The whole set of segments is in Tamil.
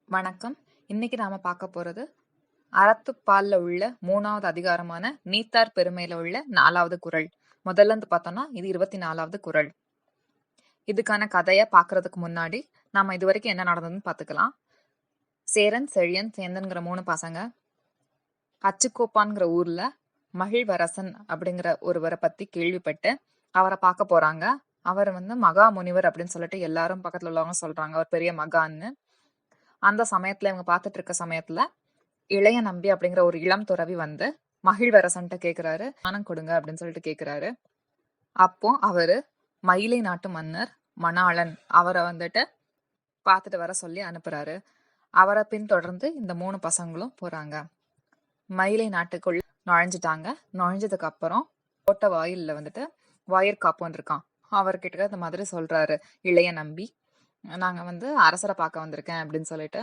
வணக்கம். இன்னைக்கு நாம பார்க்க போறது அறத்துப்பால்ல உள்ள 3வது அதிகாரமான நீத்தார் பெருமையில உள்ள 4வது குறள். முதல்ல இருந்து பார்த்தோம்னா இது 24வது குறள். இதுக்கான கதைய பார்க்கறதுக்கு முன்னாடி நாம இதுவரைக்கும் என்ன நடந்ததுன்னு பார்த்துக்கலாம். சேரன், செழியன், சேந்தன்கிற 3 பசங்க அச்சுக்கோப்பான்கிற ஊர்ல மகிழ்வரசன் அப்படிங்கிற ஒருவரை பத்தி கேள்விப்பட்டு அவரை பார்க்க போறாங்க. அவர் மகா முனிவர் அப்படின்னு சொல்லிட்டு எல்லாரும் பக்கத்துல உள்ளவங்க சொல்றாங்க. அவர் பெரிய மகான்னு. அந்த சமயத்துல இவங்க பார்த்துட்டு இருக்க சமயத்துல இளைய நம்பி அப்படிங்கிற ஒரு இளம் துறவி மகிழ்வரசன்ட்ட கேக்குறாரு, தானம் கொடுங்க அப்படின்னு சொல்லிட்டு கேக்குறாரு. அப்போ அவரு மயிலை நாட்டு மன்னர் மணாளன் அவரை பார்த்துட்டு வர சொல்லி அனுப்புறாரு. அவரை பின்தொடர்ந்து இந்த 3 பசங்களும் போறாங்க. மயிலை நாட்டுக்குள்ள நுழைஞ்சிட்டாங்க. நுழைஞ்சதுக்கு அப்புறம் கோட்டை வாயில்ல வாயிற்காப்போன் இருக்கான். அவர்கிட்ட இந்த மாதிரி சொல்றாரு இளைய நம்பி, நாங்க அரசரை பார்க்க வந்திருக்கேன் அப்படின்னு சொல்லிட்டு.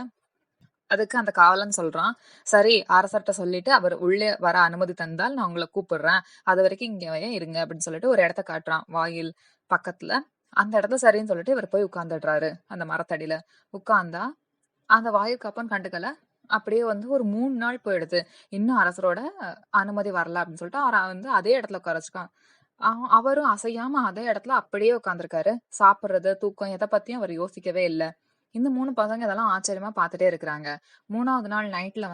அதுக்கு அந்த காவலன் சொல்றான், சரி அரசர்கிட்ட சொல்லிட்டு அவர் உள்ளே வர அனுமதி தந்தால் நான் உங்களை கூப்பிடுறேன், அது வரைக்கும் இங்க இருங்க அப்படின்னு சொல்லிட்டு ஒரு இடத்த காட்டுறான் வாயில் பக்கத்துல. அந்த இடத்த சரின்னு சொல்லிட்டு இவர் போய் உட்கார்ந்துடுறாரு. அந்த மரத்தடியில உட்கார்ந்தா அந்த வாயிற்காப்பன் கண்டுக்கல. அப்படியே ஒரு 3 நாள் போயிடுது. இன்னும் அரசரோட அனுமதி வரல அப்படின்னு சொல்லிட்டு அவரை அதே இடத்துல உட்கார வச்சிருக்கான். அவரும் அசையாம அதே இடத்துல அப்படியே உட்கார்ந்துருக்காரு. சாப்பிடுறது, தூக்கம் எதை பத்தியும் அவர் யோசிக்கவே இல்ல. இந்த 3 பசங்க இதெல்லாம் ஆச்சரியமா பார்த்துட்டே இருக்கிறாங்க. 3வது நாள் நைட்ல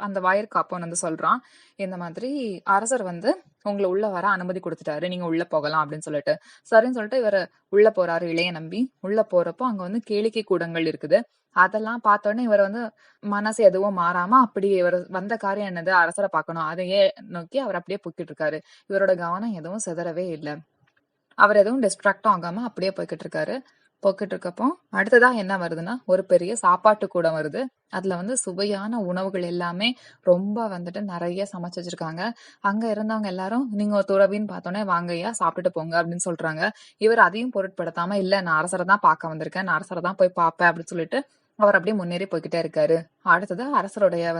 அந்த வாயிற்காப்போன் சொல்றான், இந்த மாதிரி அரசர் உங்களை உள்ள வர அனுமதி கொடுத்துட்டாரு, நீங்க உள்ள போகலாம் அப்படின்னு சொல்லிட்டு. சரின்னு சொல்லிட்டு இவர் உள்ள போறாரு. இளைய நம்பி உள்ள போறப்போ அங்க கேளிக்கை கூடங்கள் இருக்குது. அதெல்லாம் பார்த்தோன்னே இவர் மனசு எதுவும் மாறாம அப்படி இவர் வந்த காரியம் என்னது, அரசரை பார்க்கணும், அதையே நோக்கி அவர் அப்படியே போய்கிட்டு இருக்காரு. இவரோட கவனம் எதுவும் சிதறவே இல்லை. அவர் எதுவும் டிஸ்ட்ராக்டும் ஆகாம அப்படியே போய்கிட்டு இருக்காரு. போய்கிட்டு இருக்கப்போ அடுத்ததா என்ன வருதுன்னா, ஒரு பெரிய சாப்பாட்டு கூடம் வருது. அதுல சுவையான உணவுகள் எல்லாமே ரொம்ப நிறைய சமைச்சு வச்சிருக்காங்க. அங்க இருந்தவங்க எல்லாரும், நீங்க ஒரு துறவின்னு பார்த்தோன்னே வாங்கய்யா சாப்பிட்டுட்டு போங்க அப்படின்னு சொல்றாங்க. இவர் அதையும் பொருட்படுத்தாம, இல்ல நான் அரசரை தான் பார்க்க வந்திருக்கேன், நான் அரசரை தான் போய் பார்ப்பேன் அப்படின்னு சொல்லிட்டு அவர் அப்படியே முன்னேறி போய்கிட்டே இருக்காரு. அடுத்தது அரசருடைய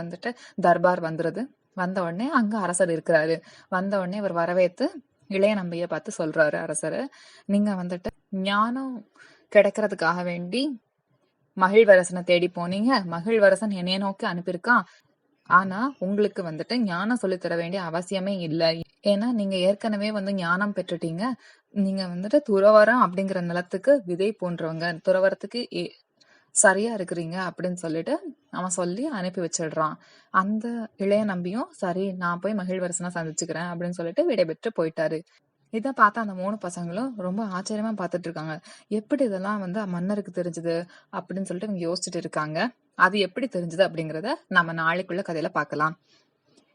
தர்பார் வந்துருது. வந்த உடனே அங்க அரசர் இருக்கிறாரு. வந்த உடனே இவர் வரவேத்து இளைய நம்பிய பார்த்து சொல்றாரு அரசரு, நீங்க ஞானம் கிடைக்கிறதுக்காக வேண்டி மகிழ்வரசனை தேடி போனீங்க. மகிழ்வரசன் என்னைய நோக்கி அனுப்பியிருக்கான். ஆனா உங்களுக்கு ஞானம் சொல்லி தர வேண்டிய அவசியமே இல்லை. ஏன்னா நீங்க ஏற்கனவே ஞானம் பெற்றுட்டீங்க. நீங்க துறவரம் அப்படிங்கிற நிலத்துக்கு விதை போன்றவங்க, துறவரத்துக்கு சரியா இருக்கிறீங்க அப்படின்னு சொல்லிட்டு அவன் சொல்லி அனுப்பி வச்சிடுறான். அந்த இளைய நம்பியும் சரி நான் போய் மகிழ்வரசனை சந்திச்சுக்கிறேன் அப்படின்னு சொல்லிட்டு விடைபெற்று போயிட்டாரு. இதை பார்த்தா அந்த 3 பசங்களும் ரொம்ப ஆச்சரியமா பார்த்துட்டு இருக்காங்க. எப்படி இதெல்லாம் மன்னருக்கு தெரிஞ்சது அப்படின்னு சொல்லிட்டு இவங்க யோசிச்சுட்டு இருக்காங்க. அது எப்படி தெரிஞ்சது அப்படிங்கறத நம்ம நாளைக்குள்ள கதையில பார்க்கலாம்.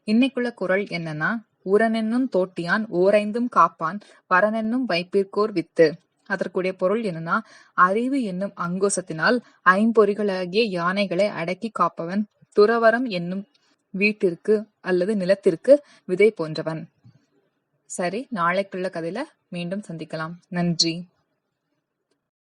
இன்னைக்குள்ள குறள் என்னன்னா, உரனென்னும் தோட்டியான் ஓரைந்தும் காப்பான் வரனென்னும் வைப்பிற்கோர் வித்து. அதற்குடைய பொருள் என்னன்னா, அறிவு என்னும் அங்குசத்தினால் ஐம்பொறிகளாகிய யானைகளை அடக்கி காப்பவன் துறவரம் என்னும் வீட்டிற்கு அல்லது நிலத்திற்கு விதை போன்றவன். சரி, நாளைக்குள்ள கதையில மீண்டும் சந்திக்கலாம். நன்றி.